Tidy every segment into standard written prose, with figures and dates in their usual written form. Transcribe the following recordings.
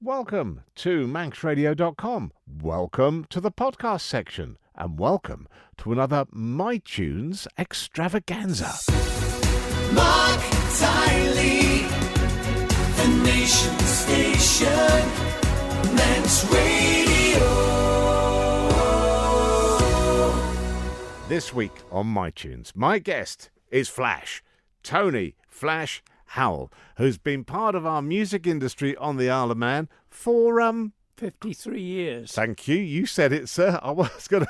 Welcome to manxradio.com. Welcome to the podcast section. And welcome to another MyTunes extravaganza. Marc Tyley, the nation station, Manx Radio. This week on MyTunes, my guest is Flash, Tony Flash Howell, who's been part of our music industry on the Isle of Man for 53 years. Thank you. You said it, sir. I was going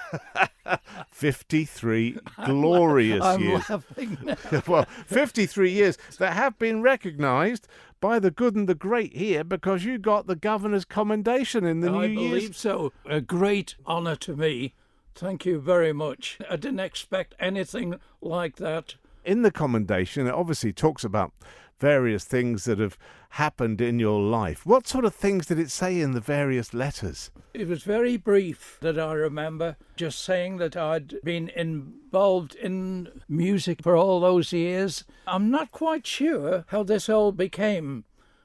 to 53 glorious I'm years. laughing. Well, 53 years that have been recognised by the good and the great here because you got the Governor's Commendation in the I New Year's. believe so. A great honour to me. Thank you very much. I didn't expect anything like that. In the Commendation, it obviously talks about various things that have happened in your life. What sort of things did it say in the various letters? It was very brief that I remember, just saying that I'd been involved in music for all those years. I'm not quite sure how this all became.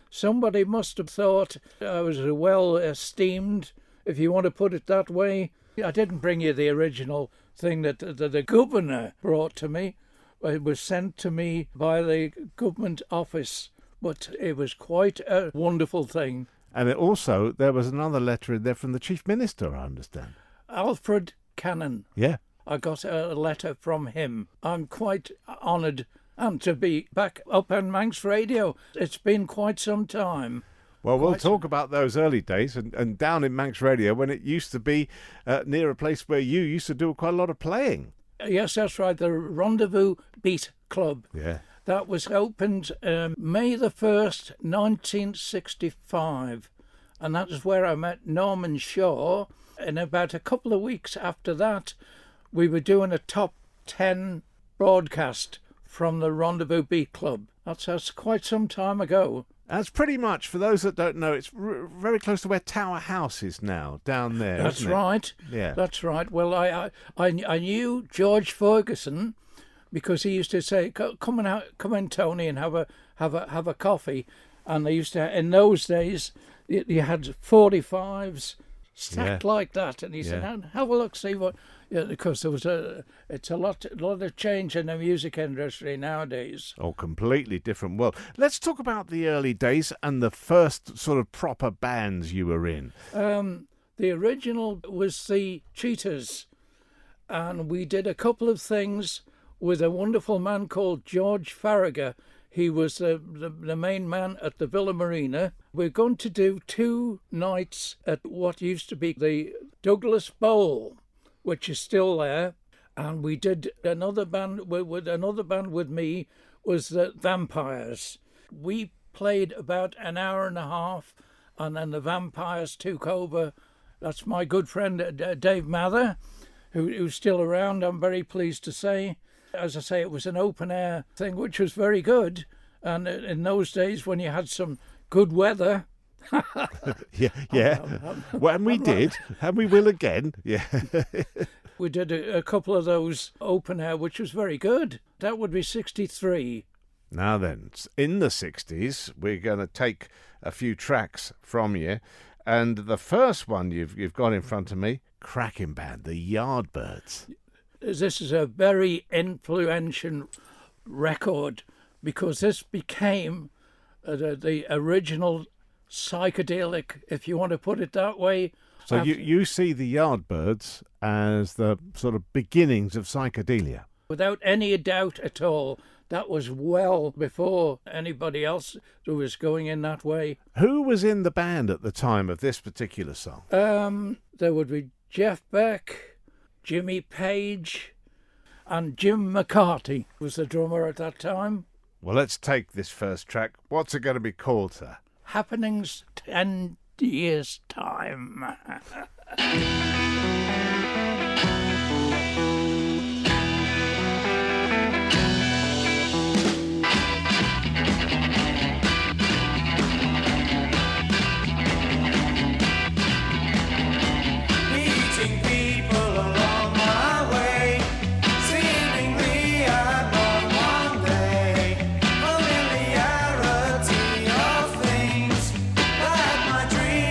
Somebody must have thought I was well esteemed, if you want to put it that way. I didn't bring you the original thing that the governor brought to me. It was sent to me by the government office, but it was quite a wonderful thing. And it also, there was another letter in there from the Chief Minister, I understand. Alfred Cannon. Yeah. I got a letter from him. I'm quite honoured and to be back up on Manx Radio. It's been quite some time. Well, we'll talk about those early days and down in Manx Radio when it used to be near a place where you used to do quite a lot of playing. Yes, that's right, the Rendezvous Beat Club. Yeah. That was opened May the 1st, 1965. And that is where I met Norman Shaw. And about a couple of weeks after that, we were doing a top 10 broadcast from the Rendezvous Beat Club. That's quite some time ago. That's pretty much, for those that don't know, it's very close to where Tower House is now, down there. That's isn't it? right. Yeah. That's right. Well, I knew George Ferguson because he used to say, "Come in, Tony, and have a coffee." And they used to, in those days, you had 45s stacked like that, and he said, "Have a look, see what." Yeah, because there was it's a lot of change in the music industry nowadays. Oh, completely different world. Let's talk about the early days and the first sort of proper bands you were in. The original was the Cheetahs, and we did a couple of things with a wonderful man called George Farragher. He was the main man at the Villa Marina. We're going to do 2 nights at what used to be the Douglas Bowl, which is still there, and we did another band with me was the Vampires. We played about an hour and a half, and then the Vampires took over. That's my good friend Dave Mather, who's still around, I'm very pleased to say. As I say, it was an open air thing, which was very good, and in those days when you had some good weather. Yeah. Well, and we did, and we will again. Yeah. We did a couple of those open air, which was very good. That would be 63. Now then, in the 60s, we're going to take a few tracks from you, and the first one you've got in front of me, cracking band, the Yardbirds. This is a very influential record because this became the original psychedelic, if you want to put it that way. So you see the Yardbirds as the sort of beginnings of psychedelia? Without any doubt at all. That was well before anybody else who was going in that way. Who was in the band at the time of this particular song? There would be Jeff Beck, Jimmy Page, and Jim McCarthy was the drummer at that time. Well, let's take this first track. What's it going to be called, sir? Happenings 10 years' time. Familiarity of things that my dreams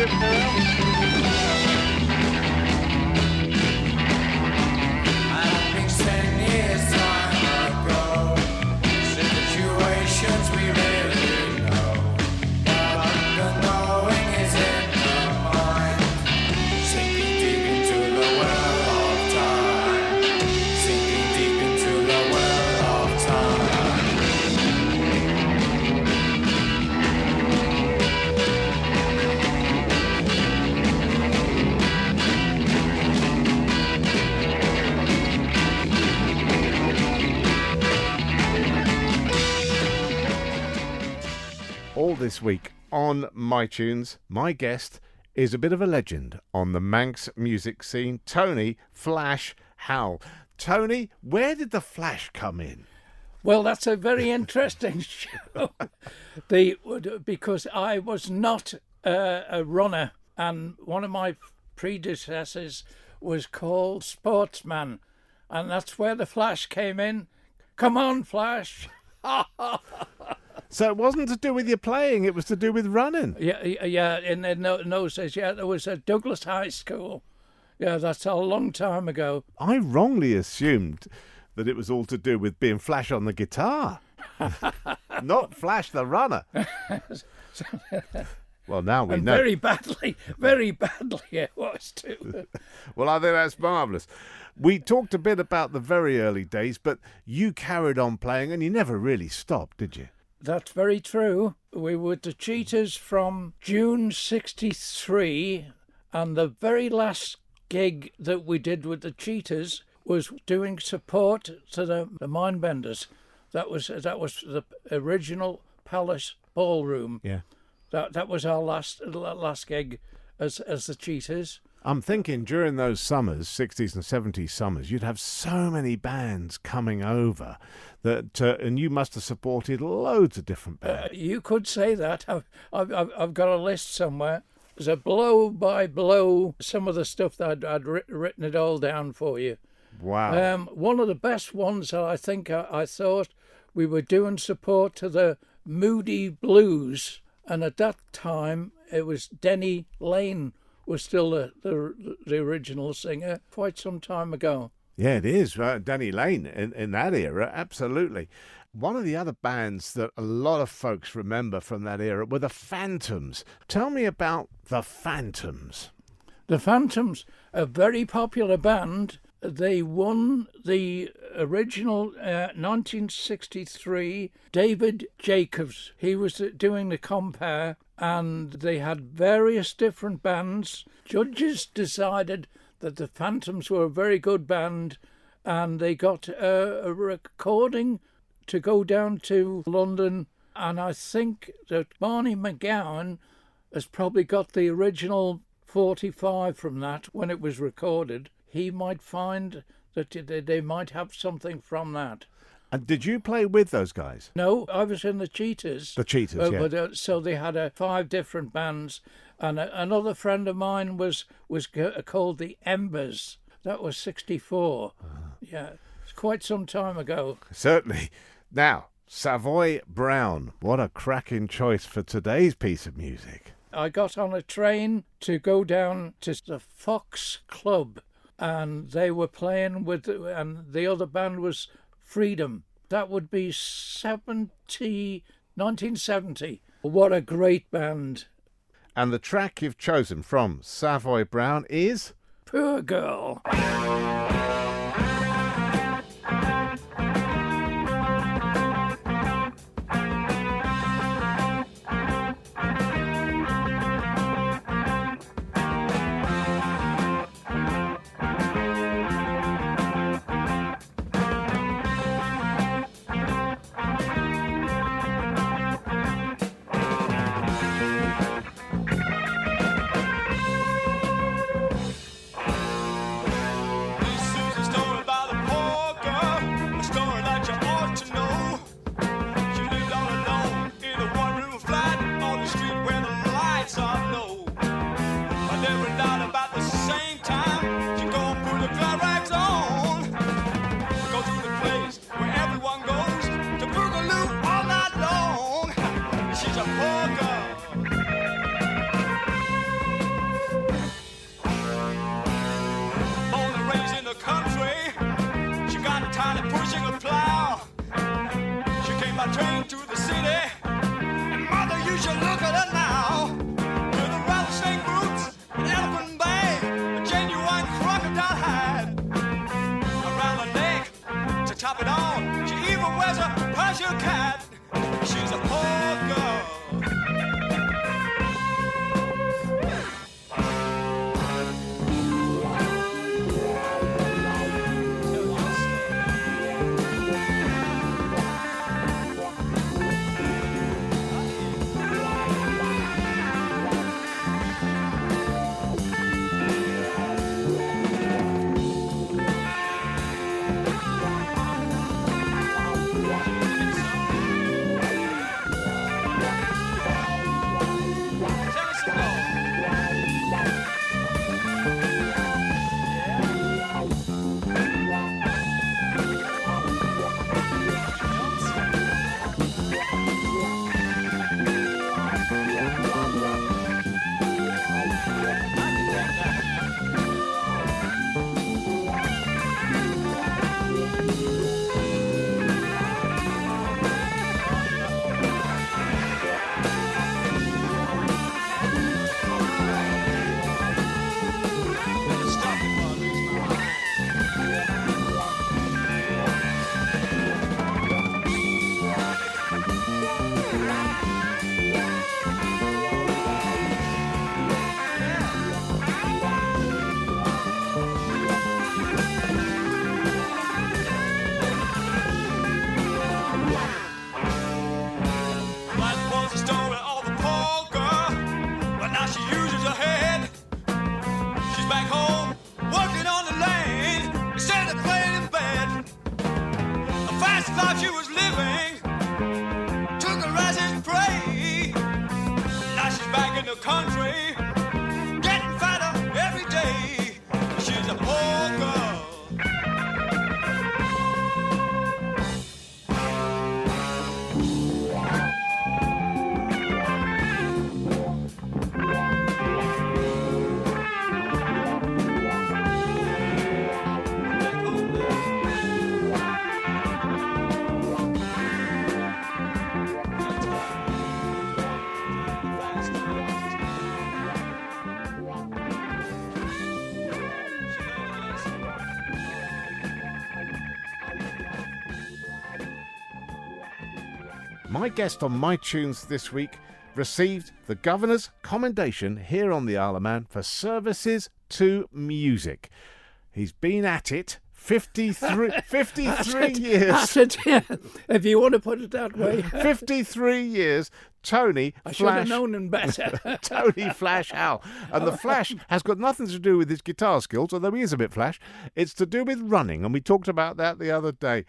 it now. I think 10 years time ago, situations we really know, but the knowing is in the mind, sinking deep into the well of time, sinking deep into the well of time. All this week on My Tunes, my guest is a bit of a legend on the Manx music scene, Tony Flash Howell. Tony, where did the Flash come in? Well, that's a very interesting show. Because I was not a runner, and one of my predecessors was called Sportsman, and that's where the Flash came in. Come on, Flash! So it wasn't to do with your playing, it was to do with running. Yeah. In those days, there was a Douglas High School. Yeah, that's a long time ago. I wrongly assumed that it was all to do with being Flash on the guitar, not Flash the runner. Well, now we And know. very badly it was too. Well, I think that's marvellous. We talked a bit about the very early days, but you carried on playing and you never really stopped, did you? That's very true. We were the Cheetahs from June '63, and the very last gig that we did with the Cheetahs was doing support to the Mindbenders. That was the original Palace Ballroom. Yeah. That was our last gig as the Cheetahs. I'm thinking during those summers, 60s and 70s summers, you'd have so many bands coming over that, and you must have supported loads of different bands. You could say that. I've got a list somewhere. There's a blow by blow, some of the stuff that I'd written it all down for you. Wow. One of the best ones that I think I thought we were doing support to the Moody Blues, and at that time it was Denny Lane was still the original singer, quite some time ago. Yeah, it is. Danny Lane in that era, absolutely. One of the other bands that a lot of folks remember from that era were the Phantoms. Tell me about the Phantoms. The Phantoms, a very popular band. They won the original 1963 David Jacobs. He was doing the compare, and they had various different bands. Judges decided that the Phantoms were a very good band, and they got a recording to go down to London, and I think that Barney McGowan has probably got the original 45 from that when it was recorded. He might find that they might have something from that. And did you play with those guys? No, I was in the Cheetahs. The Cheetahs, yeah. But, so they had 5 different bands, and another friend of mine was called the Embers. That was 64. Yeah, it's quite some time ago. Certainly. Now, Savoy Brown. What a cracking choice for today's piece of music. I got on a train to go down to the Fox Club, and they were playing and the other band was Freedom. That would be 1970. What a great band. And the track you've chosen from Savoy Brown is? Poor Girl. This is she's back home, working on the land instead of playing in bed. A fast life she was living took her as his prey. Now she's back in the country, getting fatter every day. She's a poor girl. My guest on My Tunes this week received the Governor's Commendation here on the Isle of Man for services to music. He's been at it 53 years. That's it, yeah. If you want to put it that way. 53 years. Tony I should have Flash. known him better. Tony Flash Howell. And the flash has got nothing to do with his guitar skills, although he is a bit flash. It's to do with running, and we talked about that the other day.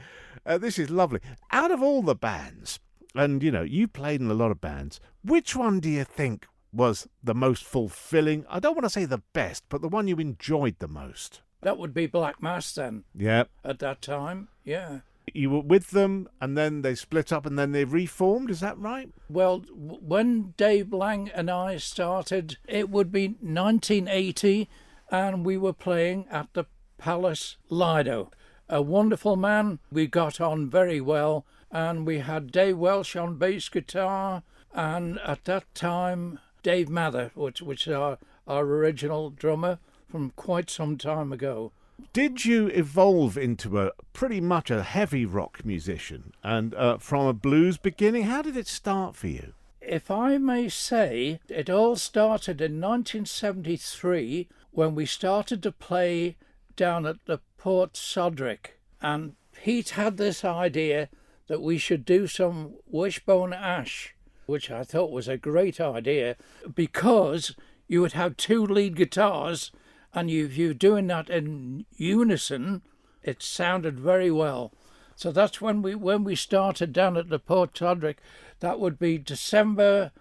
This is lovely. Out of all the bands, and, you know, you played in a lot of bands, which one do you think was the most fulfilling? I don't want to say the best, but the one you enjoyed the most? That would be Black Mass then, Yeah. at that time, yeah. You were with them, and then they split up, and then they reformed, is that right? Well, when Dave Lang and I started, it would be 1980, and we were playing at the Palace Lido. A wonderful man, we got on very well, and we had Dave Welsh on bass guitar, and at that time, Dave Mather, which is our original drummer from quite some time ago. Did you evolve into a pretty much a heavy rock musician, and from a blues beginning? How did it start for you? If I may say, it all started in 1973 when we started to play down at the Port Sodrick, and Pete had this idea that we should do some Wishbone Ash, which I thought was a great idea because you would have two lead guitars, and if you're doing that in unison, it sounded very well. So that's when we started down at the Port Sodrick. That would be December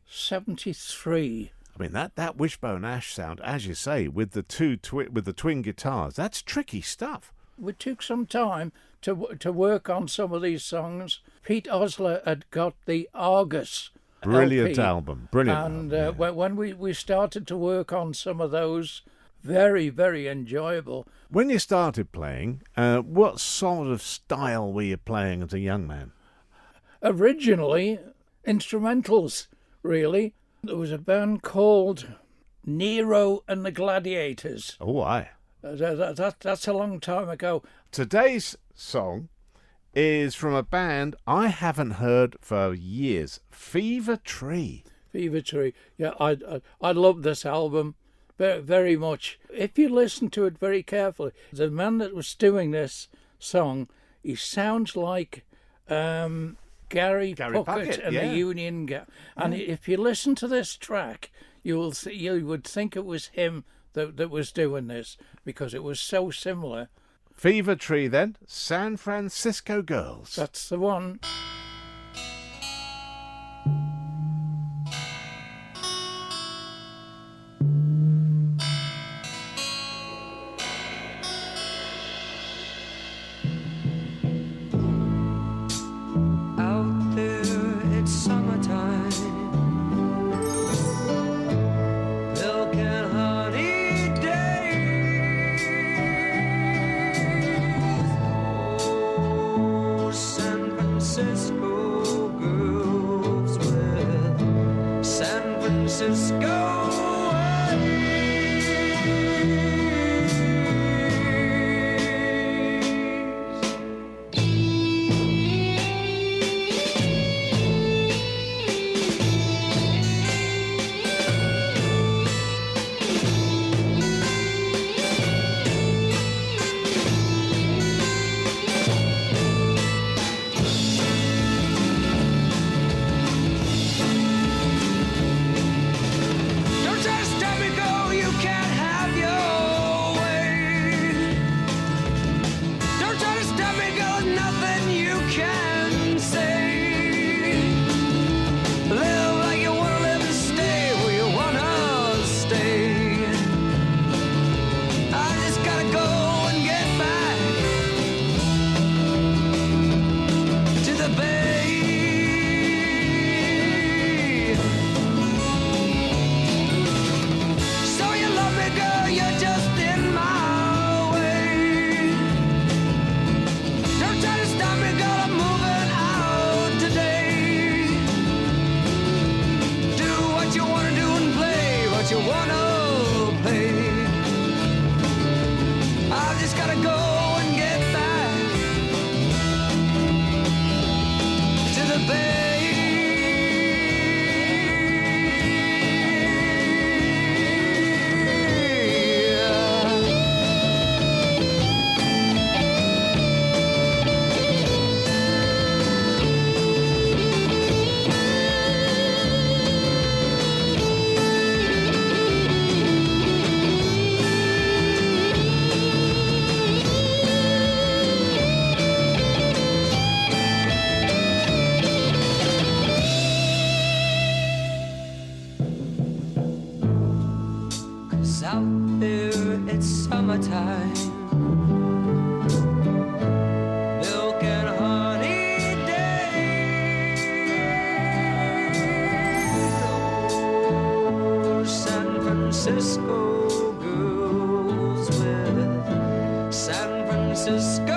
73. I mean, that Wishbone Ash sound, as you say, with the twin guitars, that's tricky stuff. We took some time to work on some of these songs. Pete Osler had got the Argus Brilliant LP, album, brilliant. and album, yeah. when we started to work on some of those, very, very enjoyable. When you started playing, what sort of style were you playing as a young man? Originally, instrumentals, really. There was a band called Nero and the Gladiators. Oh, aye. That's a long time ago. Today's song is from a band I haven't heard for years, Fever Tree. Fever Tree. Yeah, I love this album very, very much. If you listen to it very carefully, the man that was doing this song, he sounds like Gary Puckett and yeah. the Union Gap. And if you listen to this track, you would think it was him that was doing this, because it was so similar. Fever Tree, then, San Francisco Girls. That's the one. Out there, it's summertime. Milk and honey days. Oh, San Francisco Here it's summertime. Milk and honey days. Oh, San Francisco girls with San Francisco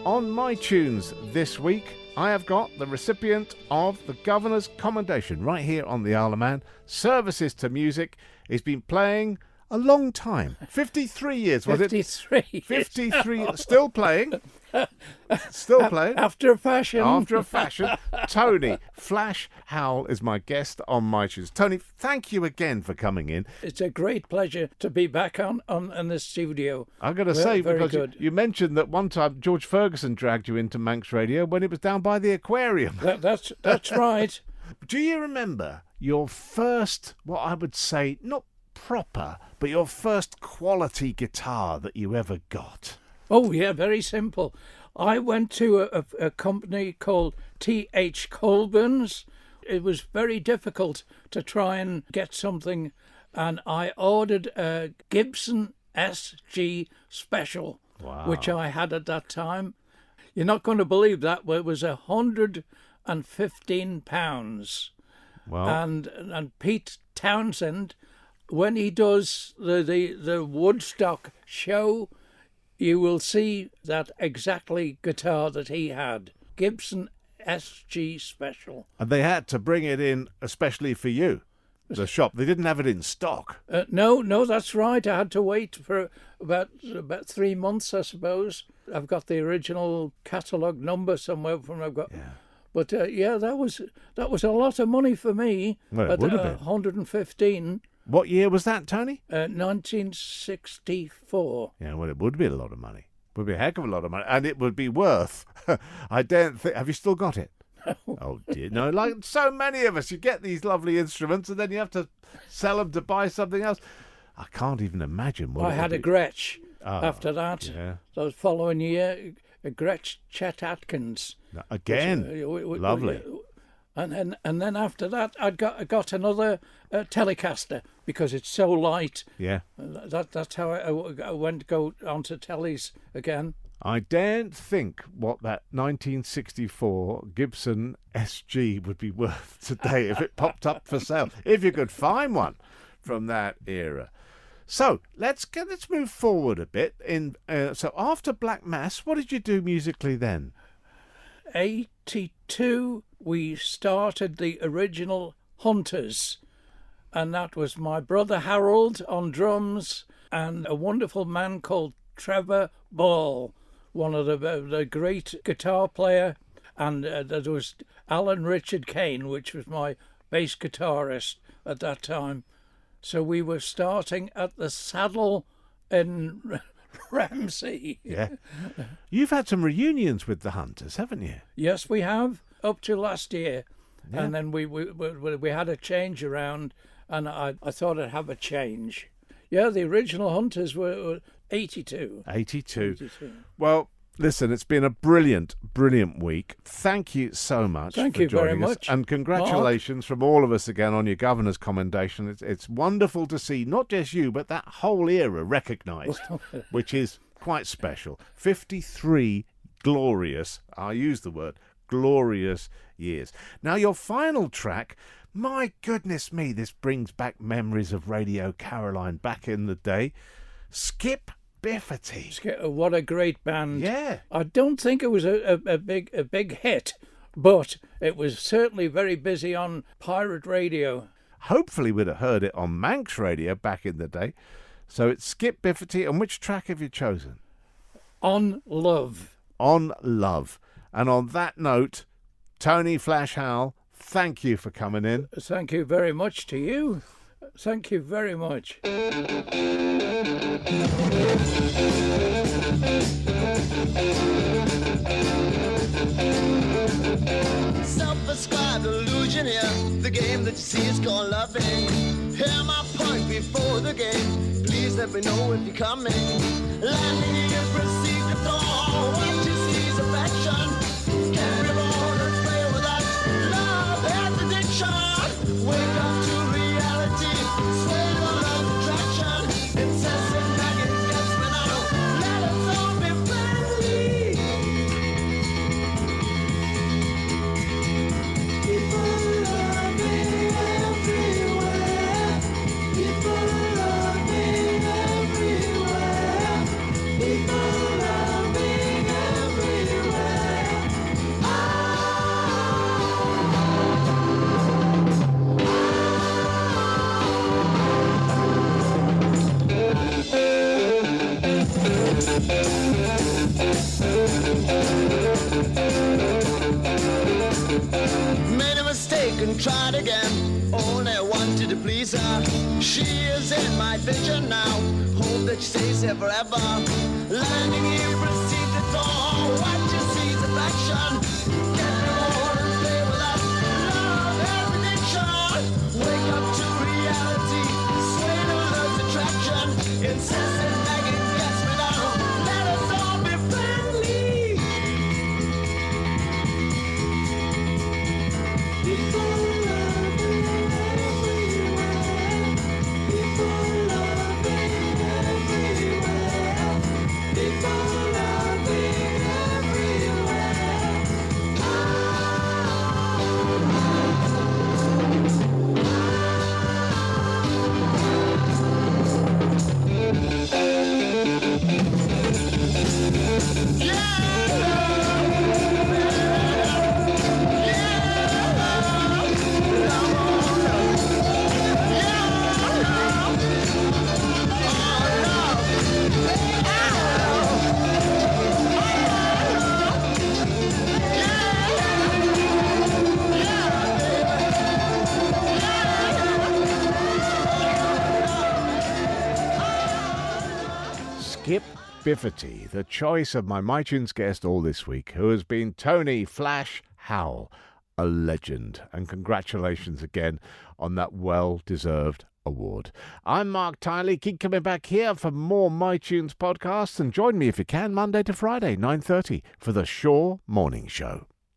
On my tunes this week, I have got the recipient of the Governor's Commendation right here on the Isle of Man. Services to music. He's been playing a long time. 53 years, was 53. it? 53. Still playing. Still playing. After a fashion. After a fashion. Tony Flash Howell is my guest on my tunes. Tony, thank you again for coming in. It's a great pleasure to be back on in the studio. I'm going to say, very because good. you mentioned that one time George Ferguson dragged you into Manx Radio when it was down by the aquarium. That's right. Do you remember your first, what I would say, not proper, but your first quality guitar that you ever got? Oh, yeah, very simple. I went to a company called T.H. Colburn's. It was very difficult to try and get something, and I ordered a Gibson SG Special, Wow. which I had at that time. You're not going to believe that, but it was £115. Well, And Pete Townsend, when he does the Woodstock show, you will see that exactly guitar that he had. Gibson SG Special. and they had to bring it in especially for you, the shop. They didn't have it in stock. No, that's right. I had to wait for about 3 months, I suppose. I've got the original catalogue number somewhere from I've got. Yeah. But yeah, that was a lot of money for me. Well, it at would have been. 115. What year was that, Tony? 1964. Yeah, well, it would be a lot of money. It would be a heck of a lot of money. And it would be worth, I don't think, have you still got it? Oh, dear. No, like so many of us, you get these lovely instruments and then you have to sell them to buy something else. I can't even imagine what I it had a would be. Gretsch Oh, after that. yeah. So the following year, a Gretsch Chet Atkins. Again, lovely. And then after that, I got another Telecaster because it's so light. Yeah. That's how I went to go onto tellies again. I daren't think what that 1964 Gibson SG would be worth today if it popped up for sale, if you could find one from that era. So let's move forward a bit. So after Black Mass, what did you do musically then? 82, we started the original Hunters, and that was my brother Harold on drums and a wonderful man called Trevor Ball, one of the great guitar player, and there was Alan Richard Kane, which was my bass guitarist at that time. So we were starting at the Saddle in Ramsey. Yeah. You've had some reunions with the Hunters, haven't you? Yes, we have, up to last year. Yeah. And then we had a change around, and I thought I'd have a change. Yeah, the original Hunters were 82. 82. Well, listen, it's been a brilliant, brilliant week. Thank you so much Thank for you very joining us. much, And congratulations from all of us again on your Governor's Commendation. It's wonderful to see not just you, but that whole era recognised, which is quite special. 53 glorious, I use the word, glorious years. Now, your final track, my goodness me, this brings back memories of Radio Caroline back in the day. Skip Biffity. What a great band. Yeah. I don't think it was a big hit, but it was certainly very busy on pirate radio. Hopefully we'd have heard it on Manx radio back in the day. So it's Skip Biffity, and which track have you chosen? On Love. On Love. And on that note, Tony Flash Howell, thank you for coming in. Thank you very much to you. Thank you very much. Self-prescribed illusion here. The game that you see is called loving. Hear my point before the game. Please let me know if you're coming. Landing here, proceed to fall. What you see is affection. Carry on and play with us. Love has addiction. Wake up to reality. Sway to love's attraction. Incessant nagging gets me now. Let us all be friendly. People loving everywhere. People loving everywhere. People loving everywhere. Made a mistake and tried again. Only wanted to please her. She is in my vision now. Hope that she stays here forever. Landing here, proceed to thaw. What you see is affection. Get me on and play with us. Love has addiction. Wake up to reality. Sway to love's attraction. Incessant nagging gets me down. Let us all be friendly. People loving everywhere. People loving everywhere. People loving everywhere. Skip Biffity, the choice of my MyTunes guest all this week, who has been Tony Flash Howell, a legend. And congratulations again on that well-deserved award. I'm Marc Tyley. Keep coming back here for more MyTunes podcasts, and join me if you can Monday to Friday, 9:30, for the Shaw Morning Show.